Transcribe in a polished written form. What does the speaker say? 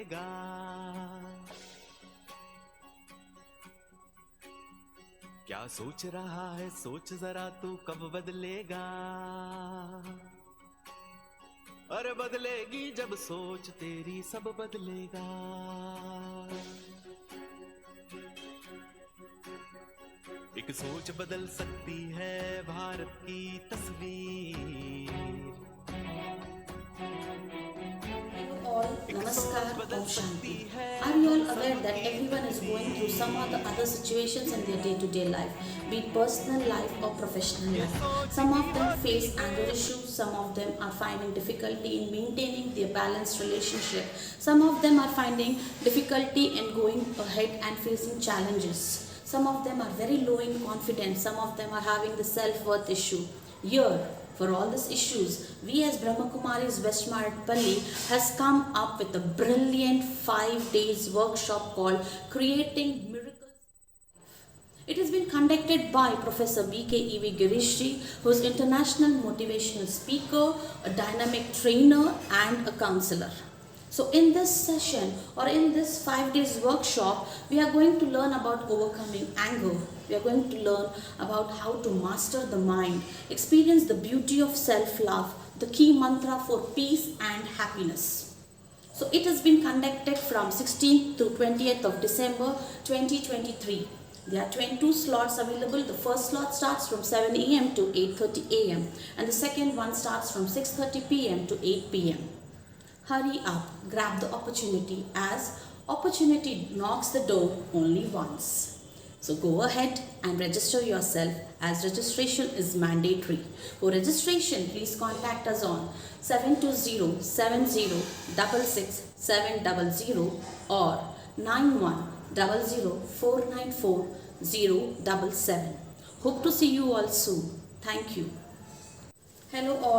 बदलेगा। क्या सोच रहा है सोच जरा तू कब बदलेगा। अरे बदलेगी जब सोच तेरी सब बदलेगा। एक सोच बदल सकती है भारत की तस्वीर। All, एक Namaskar, सोच बदल Om सकती Shanti. है Are you हम all aware that सबकी everyone is going through some or the जिंदगी। other situations in their day to day life, be it personal life or professional ये life? सोच Some ही of them होती face है। anger issues, some of them are finding difficulty in maintaining their balanced relationship, some of them are finding difficulty in going ahead and facing challenges. Some of them are very low in confidence, some of them are having the self worth issue. Here, for all these issues, we as Brahma Kumaris West Maratpalli has come up with a brilliant 5 days workshop called Creating Miracles. It has been conducted by Professor B.K.E.V. Girishji, who is international motivational speaker, a dynamic trainer, and a counselor. So, in this session or in this 5 days workshop, we are going to learn about overcoming anger. We are going to learn about how to master the mind, experience the beauty of self love, the key mantra for peace and happiness. So, it has been conducted from 16th to 20th of December 2023. There are 22 slots available. The first slot starts from 7 a.m. to 8:30 a.m. and the second one starts from 6:30 p.m. to 8 p.m. Hurry up, grab the opportunity as opportunity knocks the door only once. So go ahead and register yourself as registration is mandatory. For registration, please contact us on 720-70-66-700 or 9100-494-077. Hope to see you all soon. Thank you. Hello all.